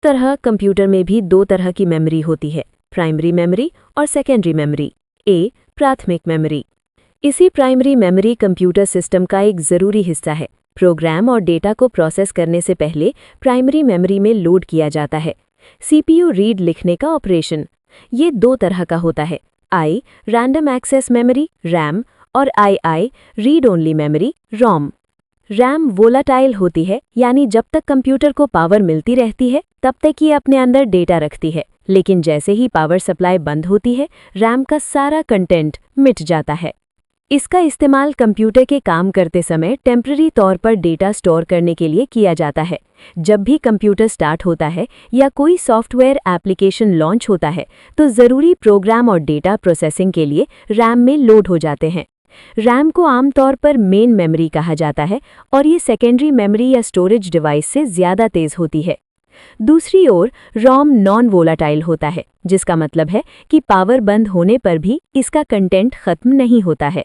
तरह कंप्यूटर में भी दो तरह की मेमोरी होती है, प्राइमरी मेमोरी और सेकेंडरी मेमोरी। प्राथमिक मेमोरी। इसी प्राइमरी मेमोरी कंप्यूटर सिस्टम का एक ज़रूरी हिस्सा है। प्रोग्राम और डेटा को प्रोसेस करने से पहले प्राइमरी मेमोरी में लोड किया जाता है। सीपीयू रीड लिखने का ऑपरेशन। ये दो तरह का होता है, आई रैंडम एक्सेस मेमोरी रैम और I read only memory Rome. RAM volatile होती है, यानी जब तक कंप्यूटर को पावर मिलती रहती है तब तक ये अपने अंदर डेटा रखती है, लेकिन जैसे ही पावर सप्लाई बंद होती है रैम का सारा कंटेंट मिट जाता है। इसका इस्तेमाल कंप्यूटर के काम करते समय टेम्पररी तौर पर डेटा स्टोर करने के लिए किया जाता है। जब भी कंप्यूटर स्टार्ट होता है या कोई सॉफ्टवेयर एप्लीकेशन लॉन्च होता है तो ज़रूरी प्रोग्राम और डेटा प्रोसेसिंग के लिए रैम में लोड हो जाते हैं। रैम को आमतौर पर मेन मेमोरी कहा जाता है और ये सेकेंडरी मेमोरी या स्टोरेज डिवाइस से ज़्यादा तेज़ होती है। दूसरी ओर रोम नॉन वोलाटाइल होता है, जिसका मतलब है कि पावर बंद होने पर भी इसका कंटेंट खत्म नहीं होता है।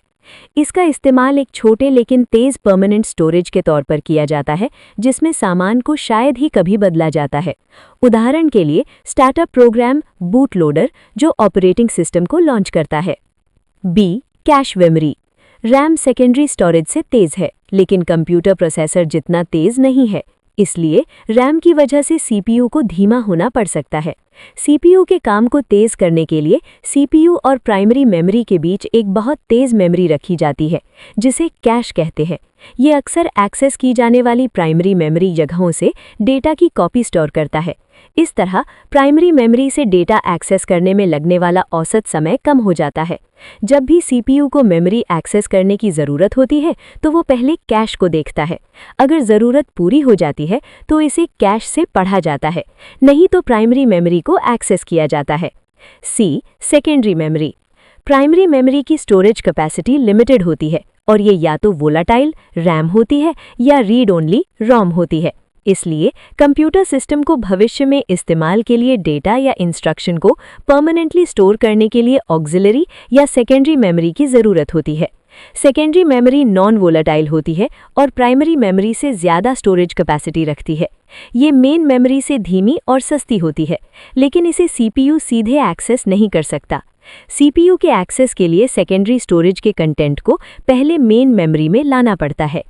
इसका इस्तेमाल एक छोटे लेकिन तेज़ परमानेंट स्टोरेज के तौर पर किया जाता है, जिसमें सामान को शायद ही कभी बदला जाता है। उदाहरण के लिए स्टार्टअप प्रोग्राम बूट लोडर, जो ऑपरेटिंग सिस्टम को लॉन्च करता है। Cache memory. RAM secondary storage से तेज़ है, लेकिन कंप्यूटर प्रोसेसर जितना तेज़ नहीं है, इसलिए रैम की वजह से सीपीयू को धीमा होना पड़ सकता है। सीपीयू के काम को तेज़ करने के लिए सीपीयू और प्राइमरी मेमोरी के बीच एक बहुत तेज़ मेमोरी रखी जाती है, जिसे कैश कहते हैं। ये अक्सर एक्सेस की जाने वाली प्राइमरी मेमोरी जगहों से डेटा की कॉपी स्टोर करता है। इस तरह प्राइमरी मेमोरी से डेटा एक्सेस करने में लगने वाला औसत समय कम हो जाता है। जब भी सीपीयू को मेमोरी एक्सेस करने की ज़रूरत होती है तो वो पहले कैश को देखता है। अगर ज़रूरत पूरी हो जाती है तो इसे कैश से पढ़ा जाता है, नहीं तो प्राइमरी मेमोरी को एक्सेस किया जाता है। Secondary memory. प्राइमरी मेमोरी की स्टोरेज कैपेसिटी लिमिटेड होती है और ये या तो वोलाटाइल रैम होती है या रीड ओनली रोम होती है। इसलिए कंप्यूटर सिस्टम को भविष्य में इस्तेमाल के लिए डेटा या इंस्ट्रक्शन को परमानेंटली स्टोर करने के लिए ऑक्सिलरी या सेकेंडरी मेमोरी की ज़रूरत होती है। सेकेंडरी मेमोरी नॉन वोलाटाइल होती है और प्राइमरी मेमोरी से ज़्यादा स्टोरेज कैपेसिटी रखती है। ये मेन मेमोरी से धीमी और सस्ती होती है, लेकिन इसे सीपीयू सीधे एक्सेस नहीं कर सकता। सीपीयू के एक्सेस के लिए सेकेंडरी स्टोरेज के कंटेंट को पहले मेन मेमोरी में लाना पड़ता है।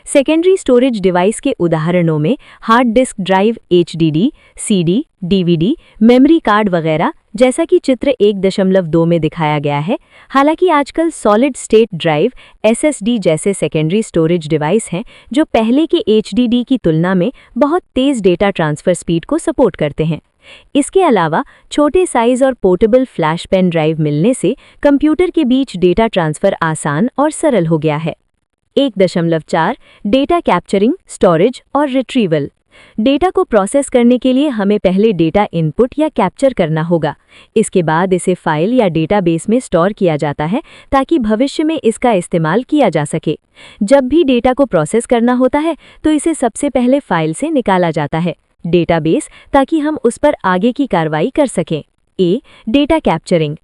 सेकेंडरी स्टोरेज डिवाइस के उदाहरणों में hard disk drive, HDD, CD, DVD, memory card वगैरह, जैसा कि चित्र 1.2 में दिखाया गया है। हालांकि आजकल सॉलिड स्टेट ड्राइव, एसएसडी जैसे सेकेंडरी स्टोरेज डिवाइस हैं जो पहले के एचडीडी की तुलना में बहुत तेज़ डेटा ट्रांसफ़र स्पीड को सपोर्ट करते हैं। इसके अलावा छोटे साइज और पोर्टेबल फ्लैश पेन ड्राइव मिलने से कंप्यूटर के बीच डेटा ट्रांसफ़र आसान और सरल हो गया है। 1.4 डेटा कैप्चरिंग, स्टोरेज और रिट्रीवल। डेटा को प्रोसेस करने के लिए हमें पहले डेटा इनपुट या कैप्चर करना होगा। इसके बाद इसे फाइल या डेटाबेस में स्टोर किया जाता है ताकि भविष्य में इसका इस्तेमाल किया जा सके। जब भी डेटा को प्रोसेस करना होता है तो इसे सबसे पहले फाइल से निकाला जाता है, डेटाबेस, ताकि हम उस पर आगे की कार्रवाई कर सकें। Data capturing.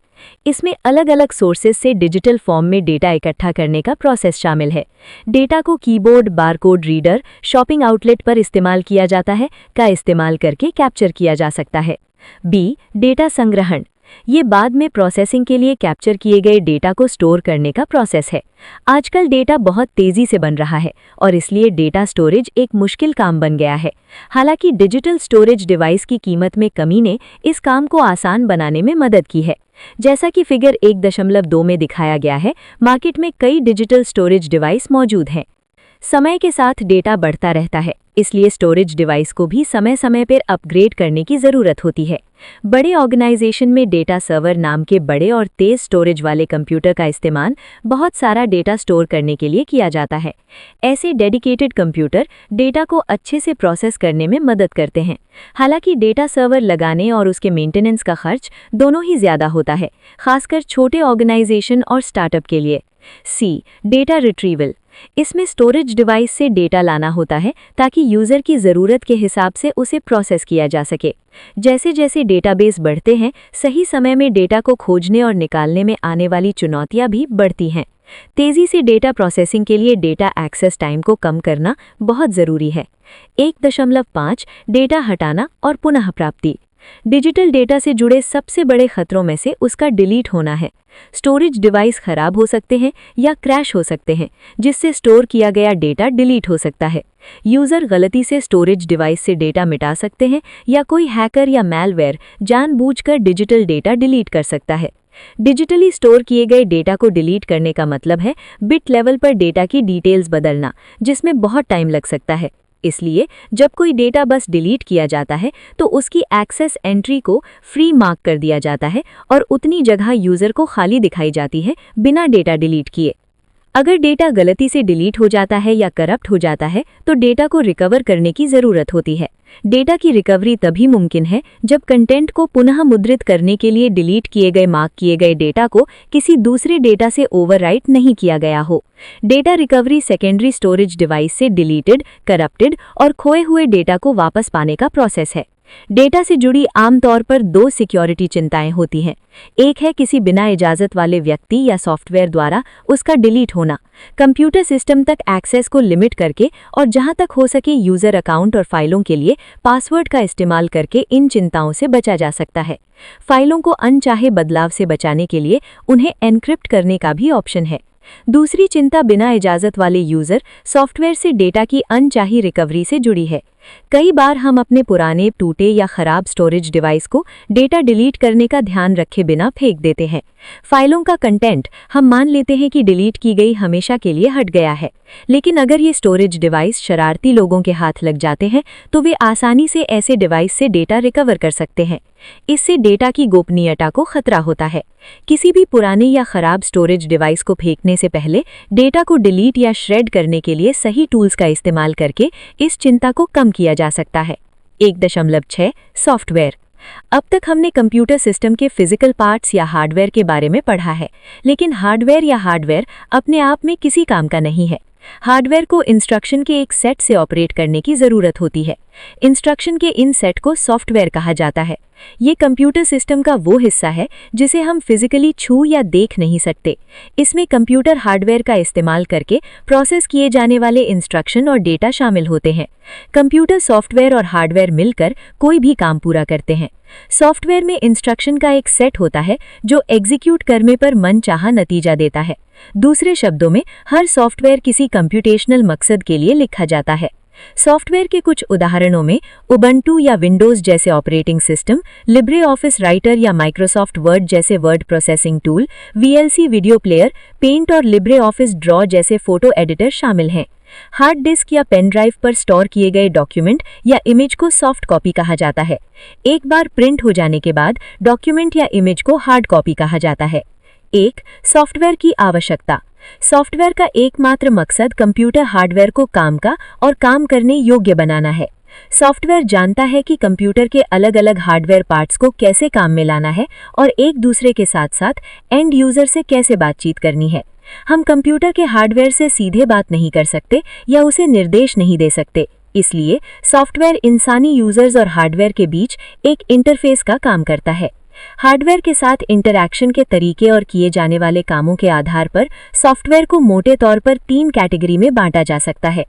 इसमें अलग अलग सोर्सेज से डिजिटल फॉर्म में डेटा इकट्ठा करने का प्रोसेस शामिल है। डेटा को keyboard, barcode reader, shopping outlet पर इस्तेमाल किया जाता है का इस्तेमाल करके कैप्चर किया जा सकता है। डेटा संग्रहण। ये बाद में प्रोसेसिंग के लिए कैप्चर किए गए डेटा को स्टोर करने का प्रोसेस है। आजकल डेटा बहुत तेज़ी से बन रहा है और इसलिए डेटा स्टोरेज एक मुश्किल काम बन गया है। हालांकि डिजिटल स्टोरेज डिवाइस की कीमत में कमी ने इस काम को आसान बनाने में मदद की है। जैसा कि फिगर 1.2 में दिखाया गया है, मार्केट में कई डिजिटल स्टोरेज डिवाइस मौजूद हैं। समय के साथ डेटा बढ़ता रहता है, इसलिए स्टोरेज डिवाइस को भी समय समय पर अपग्रेड करने की ज़रूरत होती है। बड़े ऑर्गेनाइजेशन में डेटा सर्वर नाम के बड़े और तेज़ स्टोरेज वाले कंप्यूटर का इस्तेमाल बहुत सारा डेटा स्टोर करने के लिए किया जाता है। ऐसे डेडिकेटेड कंप्यूटर डेटा को अच्छे से प्रोसेस करने में मदद करते हैं। हालांकि डेटा सर्वर लगाने और उसके मेंटेनेंस का खर्च दोनों ही ज़्यादा होता है, खासकर छोटे ऑर्गेनाइजेशन और स्टार्टअप के लिए। Data retrieval. इसमें स्टोरेज डिवाइस से डेटा लाना होता है ताकि यूज़र की ज़रूरत के हिसाब से उसे प्रोसेस किया जा सके। जैसे जैसे डेटाबेस बढ़ते हैं, सही समय में डेटा को खोजने और निकालने में आने वाली चुनौतियां भी बढ़ती हैं। तेज़ी से डेटा प्रोसेसिंग के लिए डेटा एक्सेस टाइम को कम करना बहुत ज़रूरी है। 1.5 डेटा हटाना और पुनः प्राप्ति। डिजिटल डेटा से जुड़े सबसे बड़े खतरों में से उसका डिलीट होना है। स्टोरेज डिवाइस खराब हो सकते हैं या क्रैश हो सकते हैं, जिससे स्टोर किया गया डेटा डिलीट हो सकता है। यूज़र गलती से स्टोरेज डिवाइस से डेटा मिटा सकते हैं या कोई हैकर या मैलवेयर जानबूझकर डिजिटल डेटा डिलीट कर सकता है। डिजिटली स्टोर किए गए डेटा को डिलीट करने का मतलब है बिट लेवल पर डेटा की डिटेल्स बदलना, जिसमें बहुत टाइम लग सकता है। इसलिए जब कोई डेटा बस डिलीट किया जाता है तो उसकी एक्सेस एंट्री को फ्री मार्क कर दिया जाता है और उतनी जगह यूज़र को खाली दिखाई जाती है बिना डेटा डिलीट किए। अगर डेटा गलती से डिलीट हो जाता है या करप्ट हो जाता है तो डेटा को रिकवर करने की ज़रूरत होती है। डेटा की रिकवरी तभी मुमकिन है जब कंटेंट को पुनः मुद्रित करने के लिए डिलीट किए गए मार्क किए गए डेटा को किसी दूसरे डेटा से ओवरराइट नहीं किया गया हो। Data recovery secondary storage device से डिलीटेड, करप्टेड और खोए हुए डेटा को वापस पाने का प्रोसेस है। डेटा से जुड़ी आमतौर पर 2 सिक्योरिटी चिंताएं होती हैं। एक है किसी बिना इजाज़त वाले व्यक्ति या सॉफ्टवेयर द्वारा उसका डिलीट होना, कंप्यूटर सिस्टम तक एक्सेस को लिमिट करके और जहां तक हो सके यूज़र अकाउंट और फाइलों के लिए पासवर्ड का इस्तेमाल करके इन चिंताओं से बचा जा सकता है। फाइलों को अनचाहे बदलाव से बचाने के लिए उन्हें एन्क्रिप्ट करने का भी ऑप्शन है। दूसरी चिंता बिना इजाज़त वाले यूज़र सॉफ्टवेयर से डेटा की अनचाही रिकवरी से जुड़ी है। कई बार हम अपने पुराने, टूटे या खराब स्टोरेज डिवाइस को डेटा डिलीट करने का ध्यान रखे बिना फेंक देते हैं। फाइलों का कंटेंट हम मान लेते हैं कि डिलीट की गई हमेशा के लिए हट गया है, लेकिन अगर ये स्टोरेज डिवाइस शरारती लोगों के हाथ लग जाते हैं तो वे आसानी से ऐसे डिवाइस से डेटा रिकवर कर सकते हैं। इससे डेटा की गोपनीयता को खतरा होता है। किसी भी पुराने या खराब स्टोरेज डिवाइस को फेंकने से पहले डेटा को डिलीट या श्रेड करने के लिए सही टूल्स का इस्तेमाल करके इस चिंता को कम किया जा सकता है। 1.6 सॉफ्टवेयर। अब तक हमने कंप्यूटर सिस्टम के फिजिकल पार्ट्स या हार्डवेयर के बारे में पढ़ा है, लेकिन हार्डवेयर अपने आप में किसी काम का नहीं है। हार्डवेयर को इंस्ट्रक्शन के एक सेट से ऑपरेट करने की ज़रूरत होती है। इंस्ट्रक्शन के इन सेट को सॉफ्टवेयर कहा जाता है। ये कंप्यूटर सिस्टम का वो हिस्सा है जिसे हम फिजिकली छू या देख नहीं सकते। इसमें कंप्यूटर हार्डवेयर का इस्तेमाल करके प्रोसेस किए जाने वाले इंस्ट्रक्शन और डेटा शामिल होते हैं। कंप्यूटर सॉफ्टवेयर और हार्डवेयर मिलकर कोई भी काम पूरा करते हैं। सॉफ्टवेयर में इंस्ट्रक्शन का एक सेट होता है जो एग्जीक्यूट करने पर मनचाहा नतीजा देता है। दूसरे शब्दों में, हर सॉफ्टवेयर किसी कंप्यूटेशनल मकसद के लिए लिखा जाता है। सॉफ्टवेयर के कुछ उदाहरणों में उबंटू या विंडोज़ जैसे operating system, Libre office writer या माइक्रोसॉफ्ट वर्ड जैसे word processing tool, VLC video player, paint और लिब्रे ऑफिस ड्रॉ जैसे फोटो एडिटर शामिल हैं। हार्ड डिस्क या पेन ड्राइव पर स्टोर किए गए डॉक्यूमेंट या इमेज को सॉफ्ट कॉपी कहा जाता है। एक बार प्रिंट हो जाने के बाद डॉक्यूमेंट या इमेज को हार्ड कॉपी कहा जाता है। सॉफ्टवेयर की आवश्यकता। सॉफ्टवेयर का एकमात्र मकसद कंप्यूटर हार्डवेयर को काम करने योग्य बनाना है। सॉफ्टवेयर जानता है कि कंप्यूटर के अलग अलग हार्डवेयर पार्ट्स को कैसे काम में लाना है और एक दूसरे के साथ साथ एंड यूजर से कैसे बातचीत करनी है। हम कंप्यूटर के हार्डवेयर से सीधे बात नहीं कर सकते या उसे निर्देश नहीं दे सकते, इसलिए सॉफ्टवेयर इंसानी यूजर्स और हार्डवेयर के बीच एक इंटरफेस का काम करता है। हार्डवेयर के साथ इंटरैक्शन के तरीके और किए जाने वाले कामों के आधार पर सॉफ्टवेयर को मोटे तौर पर 3 कैटेगरी में बांटा जा सकता है।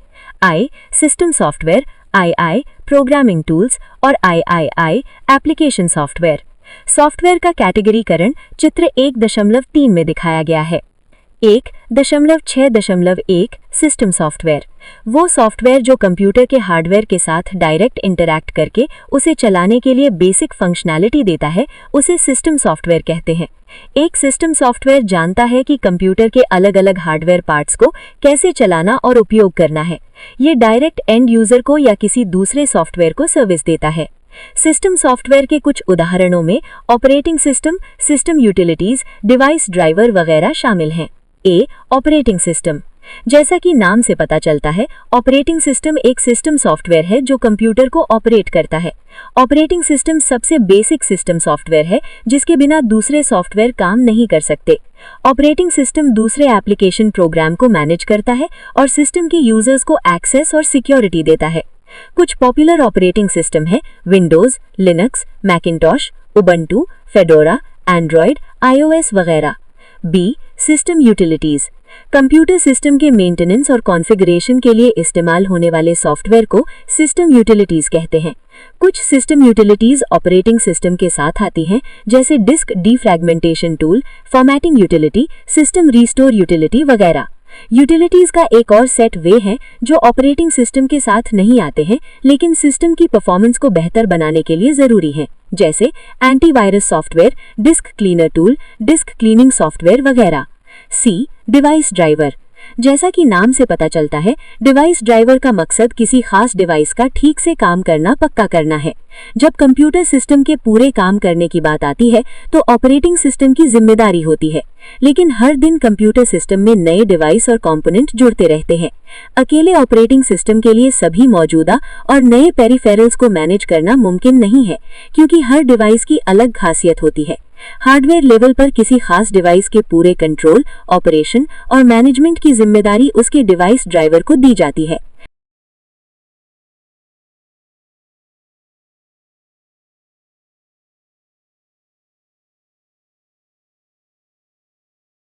System software, II programming tools और III एप्लीकेशन सॉफ्टवेयर। सॉफ्टवेयर का कैटेगरीकरण चित्र 1.3 में दिखाया गया है। 1.6.1 सिस्टम सॉफ्टवेयर, वो सॉफ्टवेयर जो कंप्यूटर के हार्डवेयर के साथ डायरेक्ट इंटरैक्ट करके उसे चलाने के लिए बेसिक फंक्शनैलिटी देता है, उसे सिस्टम सॉफ्टवेयर कहते हैं। एक सिस्टम सॉफ्टवेयर जानता है कि कंप्यूटर के अलग अलग हार्डवेयर पार्ट्स को कैसे चलाना और उपयोग करना है। ये डायरेक्ट एंड यूजर को या किसी दूसरे सॉफ्टवेयर को सर्विस देता है। सिस्टम सॉफ्टवेयर के कुछ उदाहरणों में operating system, system utilities, device driver वगैरह शामिल हैं। Operating system. जैसा कि नाम से पता चलता है, ऑपरेटिंग सिस्टम एक सिस्टम सॉफ्टवेयर है जो कंप्यूटर को ऑपरेट करता है। ऑपरेटिंग सिस्टम सबसे बेसिक सिस्टम सॉफ्टवेयर है जिसके बिना दूसरे सॉफ्टवेयर काम नहीं कर सकते। ऑपरेटिंग सिस्टम दूसरे एप्लीकेशन प्रोग्राम को मैनेज करता है और सिस्टम के यूजर्स को एक्सेस और सिक्योरिटी देता है। कुछ पॉपुलर ऑपरेटिंग सिस्टम है Windows, Linux, Macintosh, Ubuntu, Fedora, Android, iOS वगैरह। System utilities. कंप्यूटर सिस्टम के मेंटेनेंस और कॉन्फ़िगरेशन के लिए इस्तेमाल होने वाले सॉफ्टवेयर को सिस्टम यूटिलिटीज कहते हैं। कुछ सिस्टम यूटिलिटीज ऑपरेटिंग सिस्टम के साथ आती हैं, जैसे disk defragmentation tool, formatting utility, system restore utility वगैरह। यूटिलिटीज का एक और सेट वे है जो ऑपरेटिंग सिस्टम के साथ नहीं आते हैं, लेकिन सिस्टम की परफॉर्मेंस को बेहतर बनाने के लिए जरूरी हैं, जैसे antivirus software, disk cleaner tool, disk cleaning software वगैरह। C, device driver. जैसा कि नाम से पता चलता है, डिवाइस ड्राइवर का मकसद किसी खास डिवाइस का ठीक से काम करना पक्का करना है। जब कंप्यूटर सिस्टम के पूरे काम करने की बात आती है तो ऑपरेटिंग सिस्टम की जिम्मेदारी होती है, लेकिन हर दिन कंप्यूटर सिस्टम में नए डिवाइस और कंपोनेंट जुड़ते रहते हैं। अकेले ऑपरेटिंग सिस्टम के लिए सभी मौजूदा और नए पेरिफेरल्स को मैनेज करना मुमकिन नहीं है, क्योंकि हर डिवाइस की अलग खासियत होती है। हार्डवेयर लेवल पर किसी खास डिवाइस के पूरे कंट्रोल, ऑपरेशन और मैनेजमेंट की जिम्मेदारी उसके डिवाइस ड्राइवर को दी जाती है।